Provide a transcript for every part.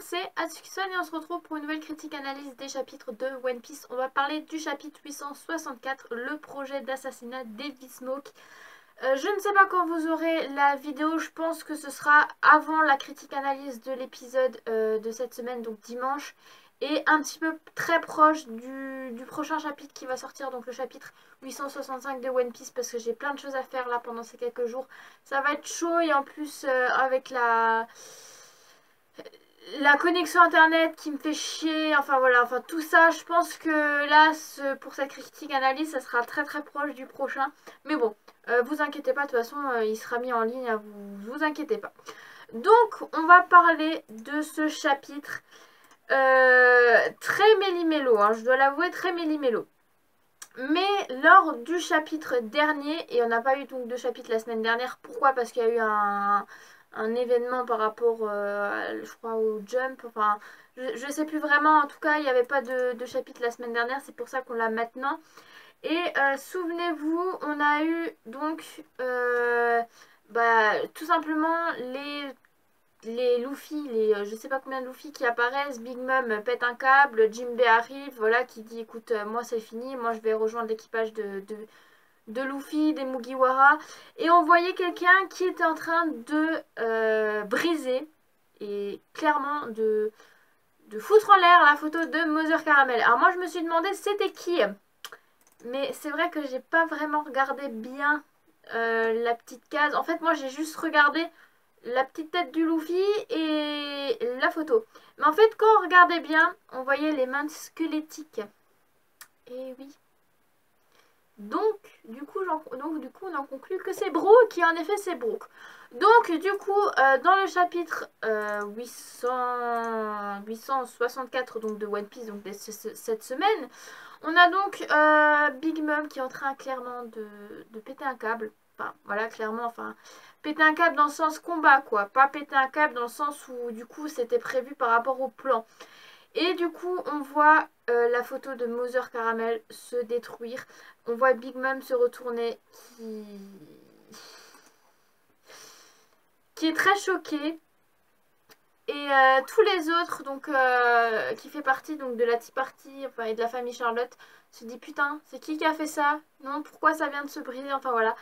c'est Atsuki-san et on se retrouve pour une nouvelle critique analyse des chapitres de One Piece. On va parler du chapitre 864, le projet d'assassinat d'Heavy Smoke. Je ne sais pas quand vous aurez la vidéo, je pense que ce sera avant la critique analyse de l'épisode de cette semaine, donc dimanche. Et un petit peu très proche du prochain chapitre qui va sortir, donc le chapitre 865 de One Piece, parce que j'ai plein de choses à faire là pendant ces quelques jours. Ça va être chaud et en plus avec la connexion internet qui me fait chier, enfin voilà, enfin tout ça, je pense que là, pour cette critique analyse, ça sera très très proche du prochain. Mais bon, vous inquiétez pas, de toute façon, il sera mis en ligne, hein, vous inquiétez pas. Donc, on va parler de ce chapitre très méli-mélo, hein, je dois l'avouer, très méli-mélo. Mais lors du chapitre dernier, et on n'a pas eu donc de chapitre la semaine dernière, pourquoi? Parce qu'il y a eu un événement par rapport, je crois, au Jump, enfin, je sais plus vraiment, en tout cas, il n'y avait pas de chapitre la semaine dernière, c'est pour ça qu'on l'a maintenant. Et souvenez-vous, on a eu donc tout simplement les Luffy, je sais pas combien de Luffy qui apparaissent, Big Mom pète un câble, Jinbei arrive, voilà, qui dit écoute, moi c'est fini, moi je vais rejoindre l'équipage de Luffy, des Mugiwara. Et on voyait quelqu'un qui était en train de briser et clairement de foutre en l'air la photo de Mother Caramel. Alors moi je me suis demandé c'était qui, mais c'est vrai que j'ai pas vraiment regardé bien la petite case. En fait moi j'ai juste regardé la petite tête du Luffy et la photo. Mais en fait, quand on regardait bien, on voyait les mains squelettiques. Et oui. Donc, du coup, on en conclut que c'est Brook, et en effet, c'est Brook. Donc, du coup, dans le chapitre 864 donc, de One Piece, donc cette semaine, on a donc Big Mom qui est en train clairement de péter un câble. Enfin, voilà, clairement, enfin, péter un câble dans le sens combat, quoi. Pas péter un câble dans le sens où, du coup, c'était prévu par rapport au plan. Et du coup, on voit la photo de Mother Caramel se détruire. On voit Big Mom se retourner qui est très choquée. Et tous les autres, donc qui fait partie donc de la Tea Party, enfin, et de la famille Charlotte, se dit putain, c'est qui a fait ça? Non, pourquoi ça vient de se briser? Enfin voilà.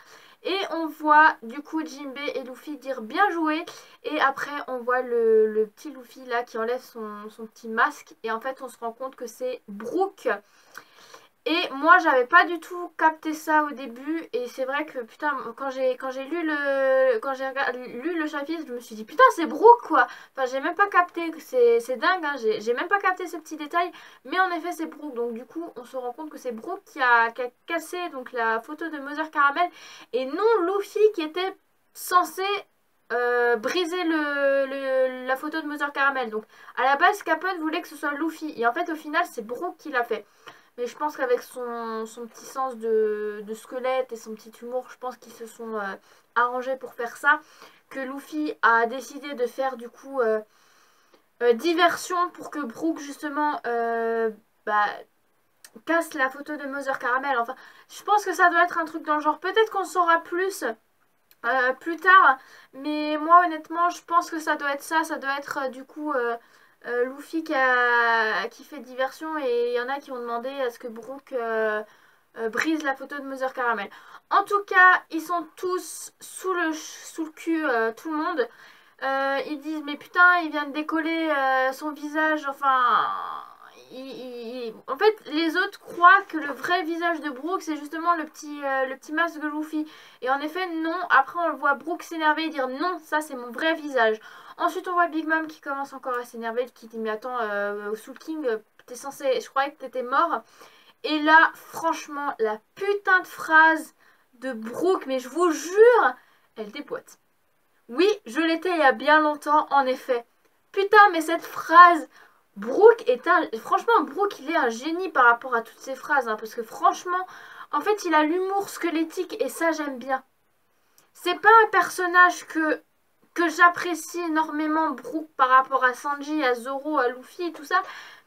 Et on voit du coup Jinbei et Luffy dire bien joué. Et après on voit le petit Luffy là qui enlève son petit masque. Et en fait on se rend compte que c'est Brook. Et moi j'avais pas du tout capté ça au début et c'est vrai que putain quand j'ai lu le chapitre je me suis dit putain c'est Brook quoi. Enfin j'ai même pas capté, c'est dingue hein, j'ai même pas capté ce petit détail mais en effet c'est Brook. Donc du coup on se rend compte que c'est Brook qui a cassé donc la photo de Mother Caramel et non Luffy qui était censé briser la photo de Mother Caramel. Donc à la base Capone voulait que ce soit Luffy et en fait au final c'est Brook qui l'a fait. Mais je pense qu'avec son petit sens de squelette et son petit humour, je pense qu'ils se sont arrangés pour faire ça. Que Luffy a décidé de faire du coup diversion pour que Brook justement bah, casse la photo de Mother Caramel. Enfin, je pense que ça doit être un truc dans le genre. Peut-être qu'on saura plus tard. Mais moi honnêtement, je pense que ça doit être ça. Ça doit être du coup... Luffy qui fait diversion et il y en a qui ont demandé à ce que Brook brise la photo de Mother Caramel. En tout cas, ils sont tous sous le cul, tout le monde. Ils disent mais putain, il vient de décoller son visage, enfin... En fait, les autres croient que le vrai visage de Brook, c'est justement le petit masque de Luffy. Et en effet, non. Après, on le voit Brook s'énerver et dire non, ça c'est mon vrai visage. Ensuite, on voit Big Mom qui commence encore à s'énerver, qui dit mais attends, Soul King, t'es censé, je croyais que t'étais mort. Et là, franchement, la putain de phrase de Brook, mais je vous jure, elle déboîte. Oui, je l'étais il y a bien longtemps, en effet. Putain, mais cette phrase, Brook est un... Franchement, Brook, il est un génie par rapport à toutes ces phrases, hein, parce que franchement, en fait, il a l'humour squelettique et ça, j'aime bien. C'est pas un personnage que j'apprécie énormément, Brook, par rapport à Sanji, à Zoro, à Luffy et tout ça,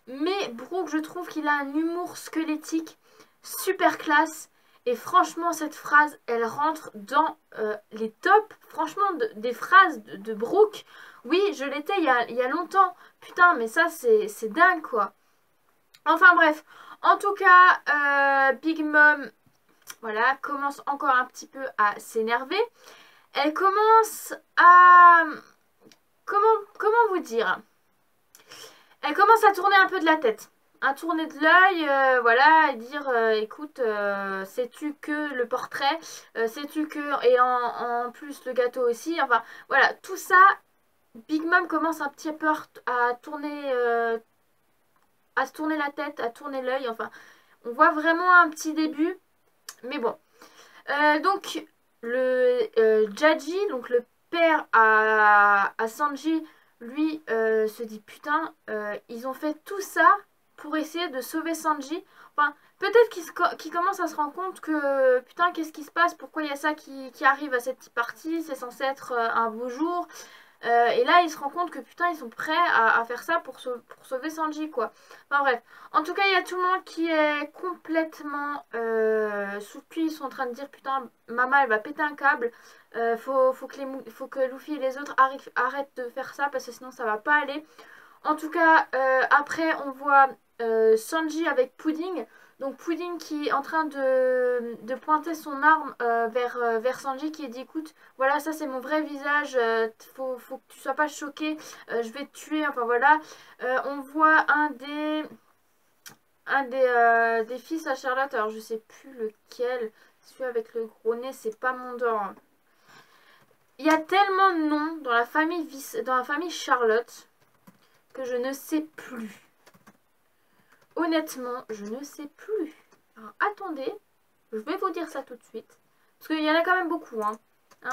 mais Brook, je trouve qu'il a un humour squelettique super classe. Et franchement, cette phrase, elle rentre dans les tops, franchement, des phrases de Brooke. Oui, je l'étais il y a longtemps. Putain, mais ça, c'est dingue, quoi. Enfin bref, en tout cas, Big Mom, voilà, commence encore un petit peu à s'énerver. Elle commence à... Comment vous dire? Elle commence à tourner un peu de la tête. À tourner de l'œil, voilà, et dire écoute, sais-tu que le portrait, sais-tu que, et en plus le gâteau aussi, enfin voilà, tout ça, Big Mom commence un petit peu à se tourner la tête, à tourner l'œil, enfin, on voit vraiment un petit début, mais bon. Donc, le Jaji, donc le père à Sanji, lui se dit putain, ils ont fait tout ça pour essayer de sauver Sanji. Enfin, peut-être qu'il commence à se rendre compte que putain, qu'est-ce qui se passe? Pourquoi il y a ça qui arrive à cette partie? C'est censé être un beau jour. Et là, il se rend compte que putain, ils sont prêts à faire ça pour sauver Sanji, quoi. Enfin bref. En tout cas, il y a tout le monde qui est complètement sous le cul. Ils sont en train de dire putain, Mama, elle va péter un câble. Faut que Luffy et les autres arrêtent de faire ça parce que sinon ça va pas aller. En tout cas, après, on voit Sanji avec Pudding. Donc Pudding qui est en train de pointer son arme vers Sanji qui dit écoute, voilà, ça c'est mon vrai visage, faut que tu sois pas choqué, je vais te tuer, enfin voilà. On voit des fils à Charlotte, alors je sais plus lequel, celui avec le gros nez, c'est pas Mondor. Il y a tellement de noms dans la famille Charlotte que je ne sais plus. Honnêtement, je ne sais plus. Alors, attendez, je vais vous dire ça tout de suite. Parce qu'il y en a quand même beaucoup. Hein.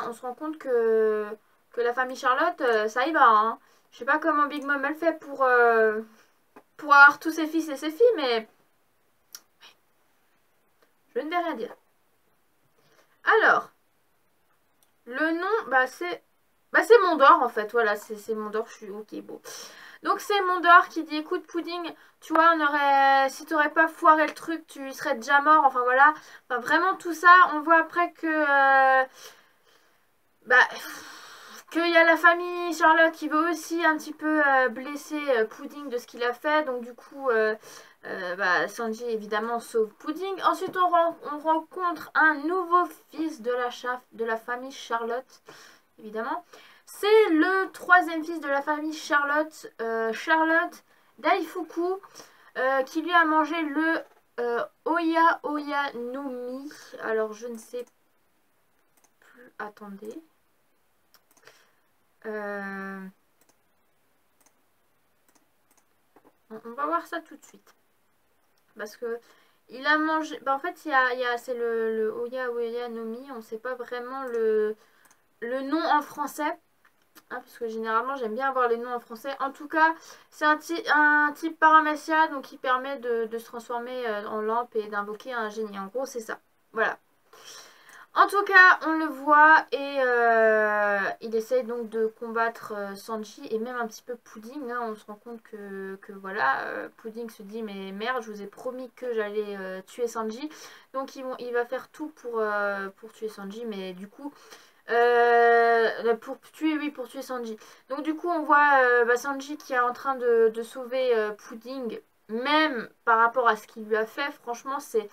On se rend compte que la famille Charlotte, ça y va. Hein. Je sais pas comment Big Mom elle fait pour avoir tous ses fils et ses filles, mais je ne vais rien dire. Alors, le nom, c'est Mondor en fait. Voilà, c'est Mondor. Je suis ok, bon. Donc c'est Mondor qui dit écoute Pudding, tu vois, si t'aurais pas foiré le truc, tu serais déjà mort. Enfin voilà, enfin, vraiment tout ça. On voit après que qu'il y a la famille Charlotte qui veut aussi un petit peu blesser Pudding de ce qu'il a fait. Donc du coup, Sanji évidemment sauve Pudding. Ensuite on rencontre un nouveau fils de la famille Charlotte, évidemment. C'est le troisième fils de la famille Charlotte, Charlotte Daifuku, qui lui a mangé le Oya Oya Nomi. Alors je ne sais plus, attendez. On va voir ça tout de suite. Parce que il a mangé... en fait, c'est le Oya Oya Nomi. On ne sait pas vraiment le nom en français. Parce que généralement j'aime bien avoir les noms en français. En tout cas, c'est un type paramécia, donc qui permet de se transformer en lampe et d'invoquer un génie. En gros, c'est ça. Voilà. En tout cas, on le voit et il essaye donc de combattre Sanji et même un petit peu Pudding. Hein. On se rend compte que voilà, Pudding se dit mais merde, je vous ai promis que j'allais tuer Sanji. Donc il va faire tout pour tuer Sanji, mais du coup... pour tuer Sanji. Donc du coup on voit Sanji qui est en train de sauver Pudding, même par rapport à ce qu'il lui a fait. Franchement c'est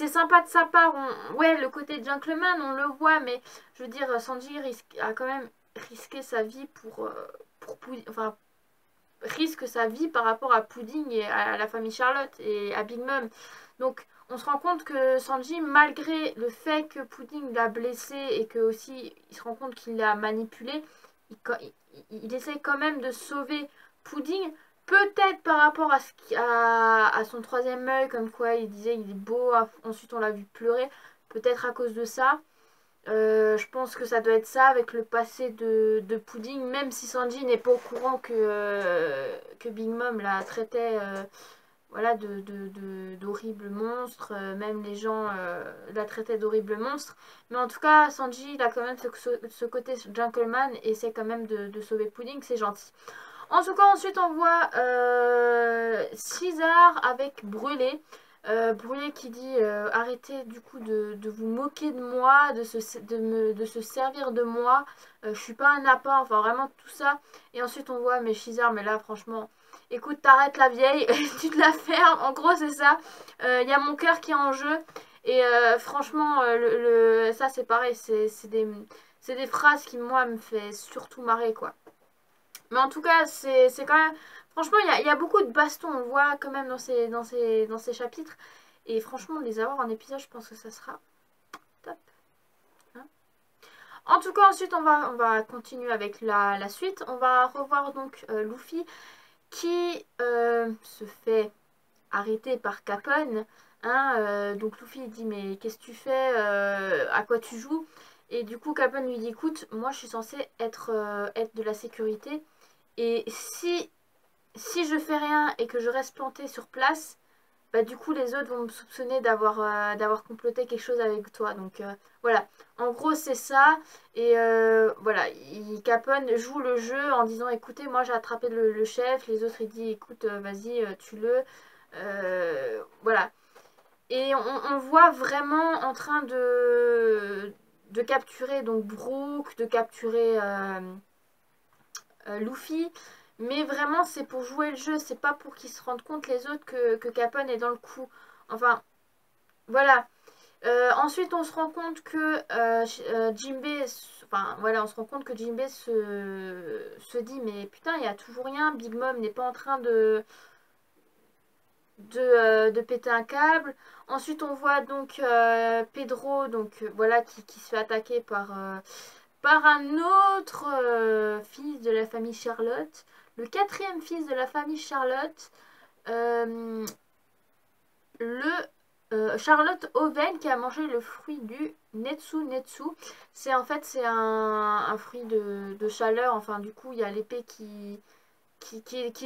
sympa de sa part. Ouais, le côté gentleman on le voit, mais je veux dire Sanji a quand même risqué sa vie pour Pudding, enfin risque sa vie par rapport à Pudding et à la famille Charlotte et à Big Mom. Donc on se rend compte que Sanji, malgré le fait que Pudding l'a blessé et que aussi il se rend compte qu'il l'a manipulé, il essaie quand même de sauver Pudding. Peut-être par rapport à son troisième œil, comme quoi il disait il est beau, ensuite on l'a vu pleurer. Peut-être à cause de ça. Je pense que ça doit être ça avec le passé de Pudding, même si Sanji n'est pas au courant que Big Mom la traitait voilà, d'horribles monstres, même les gens la traitaient d'horribles monstres. Mais en tout cas, Sanji il a quand même ce côté gentleman et essaie quand même de sauver Pudding, c'est gentil. En tout cas, ensuite on voit Caesar avec Brûlé. Brouillé qui dit arrêtez du coup de vous moquer de moi, de se servir de moi, je suis pas un appât, enfin vraiment tout ça. Et ensuite on voit mais Shizar, mais là franchement, écoute, t'arrêtes la vieille, tu te la fermes, en gros c'est ça. Il y a mon cœur qui est en jeu. Et franchement, ça c'est pareil, c'est des phrases qui moi me fait surtout marrer quoi. Mais en tout cas, c'est quand même. Franchement, il y a beaucoup de bastons, on voit quand même dans ces chapitres. Et franchement, les avoir en épisode, je pense que ça sera top. Hein. En tout cas, ensuite, on va continuer avec la suite. On va revoir donc Luffy qui se fait arrêter par Capone. Hein, donc Luffy il dit mais qu'est-ce que tu fais, à quoi tu joues? Et du coup Capone lui dit écoute, moi je suis censé être de la sécurité. Et si je fais rien et que je reste planté sur place, bah du coup les autres vont me soupçonner d'avoir comploté quelque chose avec toi. Donc voilà, en gros c'est ça. Et voilà, Capone joue le jeu en disant écoutez, moi j'ai attrapé le chef. Les autres ils disent écoute, vas-y, tue-le. Voilà. Et on voit vraiment en train de capturer donc Brook, de capturer Luffy. Mais vraiment, c'est pour jouer le jeu, c'est pas pour qu'ils se rendent compte les autres que Capone est dans le coup. Enfin, voilà. Ensuite, on se rend compte que Jinbei, enfin voilà, on se rend compte que Jinbei se dit mais putain, il y a toujours rien. Big Mom n'est pas en train de péter un câble. Ensuite, on voit donc Pedro, donc voilà, qui se fait attaquer par un autre fils de la famille Charlotte. Le quatrième fils de la famille Charlotte, euh, Charlotte Oven qui a mangé le fruit du Netsu Netsu. C'est en fait c'est un fruit de chaleur. Enfin du coup il y a l'épée qui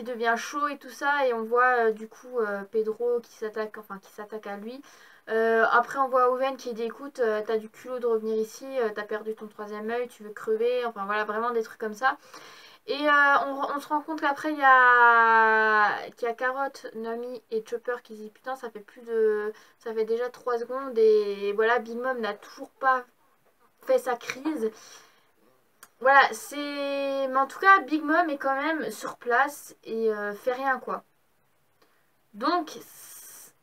devient chaud et tout ça. Et on voit du coup Pedro qui s'attaque à lui. Après on voit Oven qui dit écoute, t'as du culot de revenir ici, t'as perdu ton troisième œil, tu veux crever. Enfin voilà, vraiment des trucs comme ça. Et on se rend compte qu'après qu'il y a Carotte, Nami et Chopper qui se disent putain ça fait ça fait déjà 3 secondes et voilà Big Mom n'a toujours pas fait sa crise. Voilà, mais en tout cas Big Mom est quand même sur place et fait rien quoi. Donc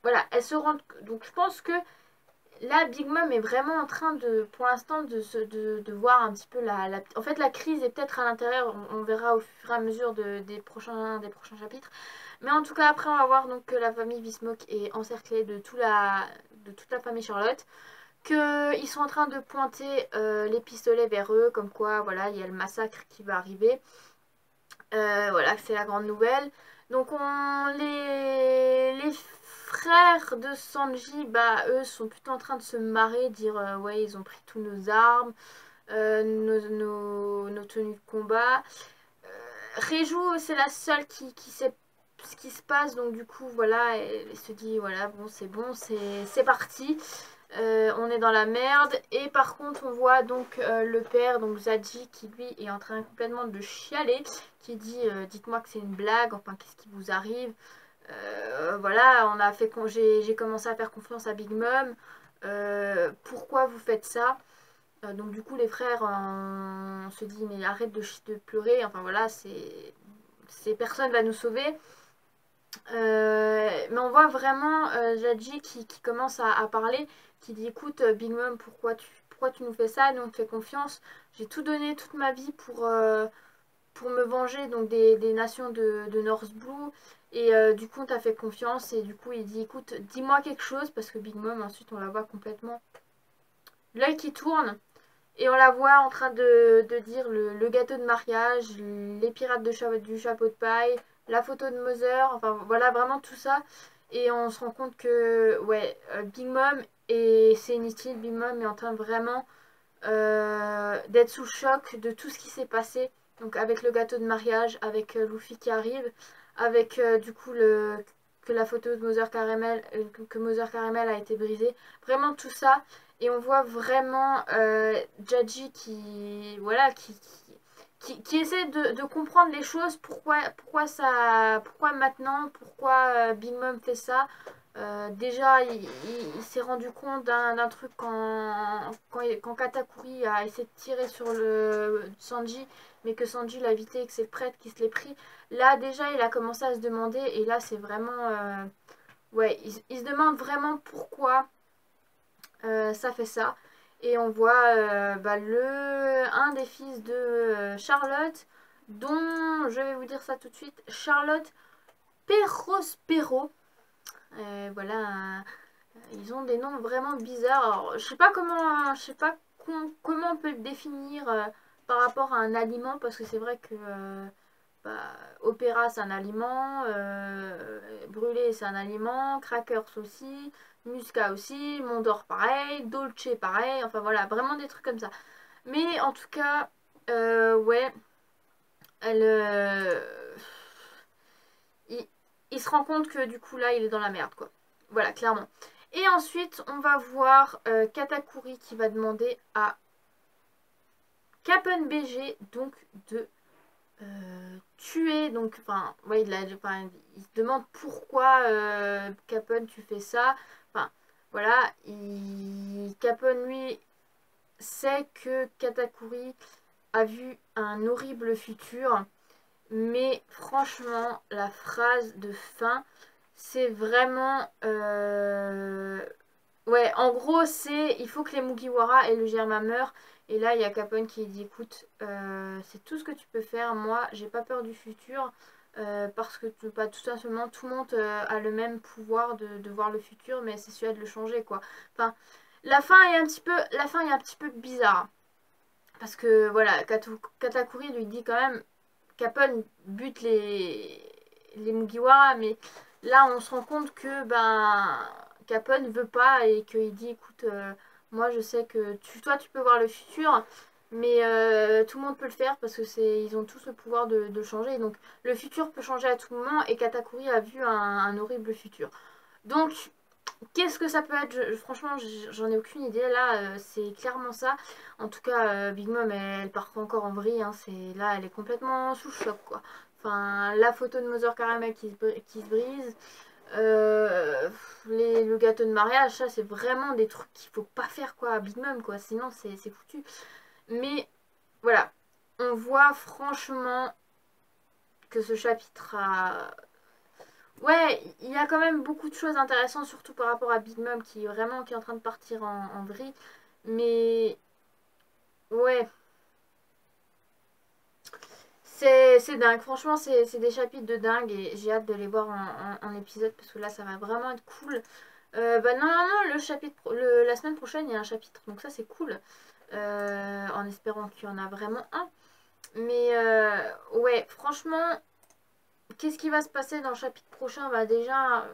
voilà, elle se rend. Donc je pense que là, Big Mom est vraiment en train pour l'instant, de voir un petit peu En fait, la crise est peut-être à l'intérieur. On verra au fur et à mesure des prochains chapitres. Mais en tout cas, après, on va voir donc que la famille Vismok est encerclée de toute la famille Charlotte. Qu'ils sont en train de pointer les pistolets vers eux. Comme quoi, voilà, il y a le massacre qui va arriver. Voilà, c'est la grande nouvelle. Donc les frères de Sanji, bah eux sont plutôt en train de se marrer, dire ouais ils ont pris tous nos armes, nos tenues de combat. Reiju c'est la seule qui sait ce qui se passe, donc du coup voilà, elle se dit voilà bon, c'est parti. On est dans la merde. Et par contre on voit donc le père, donc Zadji, qui lui est en train complètement de chialer, qui dit dites-moi que c'est une blague, enfin qu'est-ce qui vous arrive. Voilà, j'ai commencé à faire confiance à Big Mom, pourquoi vous faites ça? Donc du coup les frères on se dit mais arrête de pleurer, enfin voilà, c'est personne va nous sauver. Mais on voit vraiment Jadji qui commence à parler, qui dit écoute Big Mom, pourquoi tu nous fais ça? Nous on te fait confiance. J'ai tout donné toute ma vie pour me venger donc des nations de North Blue. Et du coup on t'a fait confiance. Et du coup il dit écoute, dis-moi quelque chose. Parce que Big Mom ensuite on la voit complètement l'œil qui tourne. Et on la voit en train de dire le gâteau de mariage, les pirates du chapeau de paille, la photo de Mother, enfin voilà vraiment tout ça. Et on se rend compte que ouais, Big Mom, et c'est inutile, Big Mom est en train vraiment d'être sous le choc de tout ce qui s'est passé. Donc avec le gâteau de mariage, avec Luffy qui arrive, avec du coup que la photo de Mother Caramel, que Mother Caramel a été brisée. Vraiment tout ça. Et on voit vraiment Jadji voilà, qui essaie de comprendre les choses, pourquoi maintenant, pourquoi Big Mom fait ça. Déjà, il s'est rendu compte d'un truc quand Katakuri a essayé de tirer sur le Sanji, mais que Sanji l'a évité et que c'est le prêtre qui se l'est pris. Là, déjà, il a commencé à se demander, et là, c'est vraiment... ouais, il se demande vraiment pourquoi ça fait ça. Et on voit un des fils de Charlotte, dont, je vais vous dire ça tout de suite, Charlotte Perospero. Voilà, ils ont des noms vraiment bizarres. Alors, je sais pas comment on peut le définir par rapport à un aliment, parce que c'est vrai que opéra c'est un aliment, brûlé c'est un aliment, crackers aussi, musca aussi, Mondor pareil, dolce pareil, enfin voilà, vraiment des trucs comme ça. Mais en tout cas, ouais, elle, il, il se rend compte que du coup là il est dans la merde quoi. Voilà, clairement. Et ensuite, on va voir Katakuri qui va demander à Kappen BG donc de tuer. Donc, enfin, ouais, il se demande pourquoi Kappen tu fais ça. Enfin, voilà, Kappen lui sait que Katakuri a vu un horrible futur. Mais franchement, la phrase de fin, c'est vraiment... ouais, en gros, c'est il faut que les Mugiwara et le Germain meurent. Et là, il y a Capone qui dit écoute, c'est tout ce que tu peux faire. Moi, j'ai pas peur du futur. Parce que pas tout simplement, tout le monde a le même pouvoir de voir le futur, mais c'est celui de le changer, quoi. Enfin, la fin est un petit peu bizarre. Parce que voilà, Katakuri lui dit quand même Capone bute les Mugiwara, mais là on se rend compte que Capone veut pas et qu'il dit écoute, moi je sais que toi tu peux voir le futur, mais tout le monde peut le faire parce que ils ont tous le pouvoir de le changer. Et donc le futur peut changer à tout moment et Katakuri a vu un horrible futur. Donc qu'est-ce que ça peut être? Franchement, j'en ai aucune idée. Là, c'est clairement ça. En tout cas, Big Mom, elle part pas encore en vrille. Hein. Là, elle est complètement sous le choc, quoi. Enfin, la photo de Mother Caramel qui se brise. Le gâteau de mariage, ça, c'est vraiment des trucs qu'il faut pas faire, quoi, à Big Mom, quoi. Sinon, c'est foutu. Mais, voilà. On voit franchement que ce chapitre a... Ouais, il y a quand même beaucoup de choses intéressantes, surtout par rapport à Big Mom qui est en train de partir en vrille. Mais ouais, c'est dingue. Franchement, c'est des chapitres de dingue et j'ai hâte de les voir en épisode parce que là, ça va vraiment être cool. Normalement, la semaine prochaine, il y a un chapitre, donc ça, c'est cool. En espérant qu'il y en a vraiment un. Mais ouais, franchement, qu'est-ce qui va se passer dans le chapitre prochain? Bah déjà,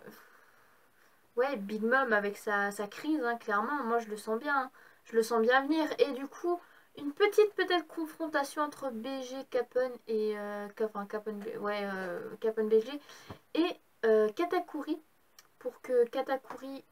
ouais, Big Mom avec sa crise, hein, clairement, moi je le sens bien. Hein. Je le sens bien venir. Et du coup, une petite peut-être confrontation entre BG, Capone et... enfin, Capone BG et Katakuri. Pour que Katakuri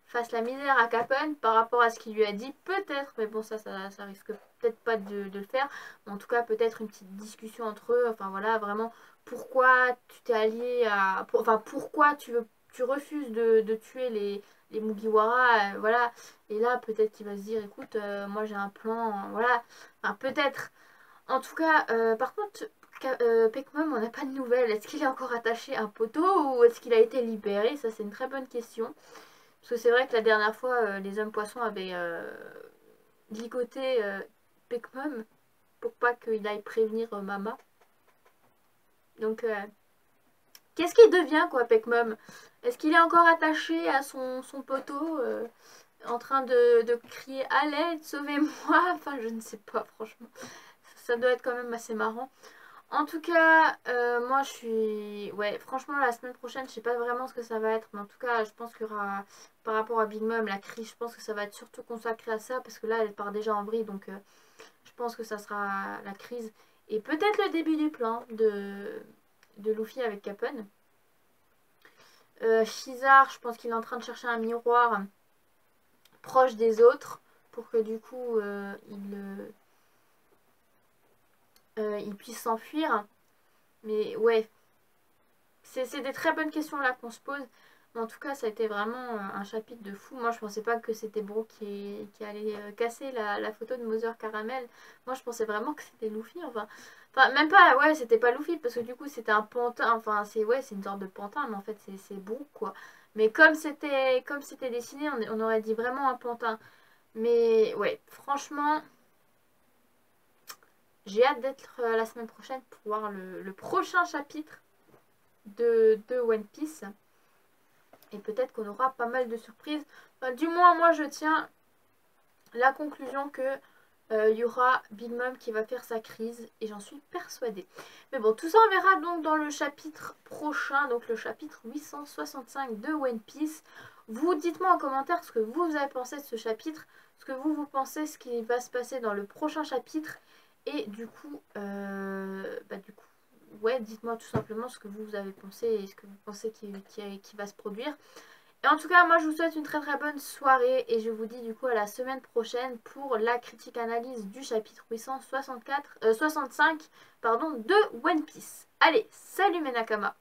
fasse la misère à Capone par rapport à ce qu'il lui a dit. Peut-être, mais bon, ça risque peut-être pas de le faire. Mais en tout cas, peut-être une petite discussion entre eux. Enfin voilà, vraiment, pourquoi tu t'es allié à... Enfin, pourquoi tu refuses de tuer les Mugiwara, voilà. Et là, peut-être qu'il va se dire, écoute, moi j'ai un plan, voilà. Enfin, peut-être. En tout cas, par contre, Pekmom, on n'a pas de nouvelles. Est-ce qu'il est encore attaché à un poteau ou est-ce qu'il a été libéré? Ça, c'est une très bonne question. Parce que c'est vrai que la dernière fois, les hommes poissons avaient ligoté Pekmom pour pas qu'il aille prévenir Mama. Donc, qu'est-ce qu'il devient, quoi, Pekmom? Est-ce qu'il est encore attaché à son poteau en train de crier à l'aide, sauvez-moi? Enfin, je ne sais pas, franchement. Ça doit être quand même assez marrant. En tout cas, moi je suis... Ouais, franchement, la semaine prochaine, je sais pas vraiment ce que ça va être. Mais en tout cas, je pense qu'il y aura, par rapport à Big Mom, la crise, je pense que ça va être surtout consacré à ça. Parce que là, elle part déjà en vrille. Donc, je pense que ça sera la crise. Et peut-être le début du plan de Luffy avec Capone. Shizar, je pense qu'il est en train de chercher un miroir proche des autres. Pour que du coup, il puisse s'enfuir. Mais ouais, c'est des très bonnes questions là qu'on se pose. Mais en tout cas, ça a été vraiment un chapitre de fou. Moi, je pensais pas que c'était Brooke qui allait casser la photo de Mother Caramel. Moi, je pensais vraiment que c'était Luffy. Enfin, même pas, ouais, c'était pas Luffy, parce que du coup, c'était un pantin. Enfin, c'est ouais, c'est une sorte de pantin, mais en fait, c'est Brooke, quoi. Mais comme c'était dessiné, on aurait dit vraiment un pantin. Mais ouais, franchement, j'ai hâte d'être la semaine prochaine pour voir le prochain chapitre de One Piece. Et peut-être qu'on aura pas mal de surprises. Enfin, du moins, moi, je tiens la conclusion que il y aura Big Mom qui va faire sa crise. Et j'en suis persuadée. Mais bon, tout ça, on verra donc dans le chapitre prochain. Donc le chapitre 865 de One Piece. Vous dites-moi en commentaire ce que vous avez pensé de ce chapitre. Ce que vous pensez, ce qui va se passer dans le prochain chapitre. Et du coup, ouais, dites-moi tout simplement ce que vous avez pensé et ce que vous pensez qui va se produire. Et en tout cas, moi je vous souhaite une très très bonne soirée et je vous dis du coup à la semaine prochaine pour la critique analyse du chapitre 865 de One Piece. Allez, salut mes Nakama!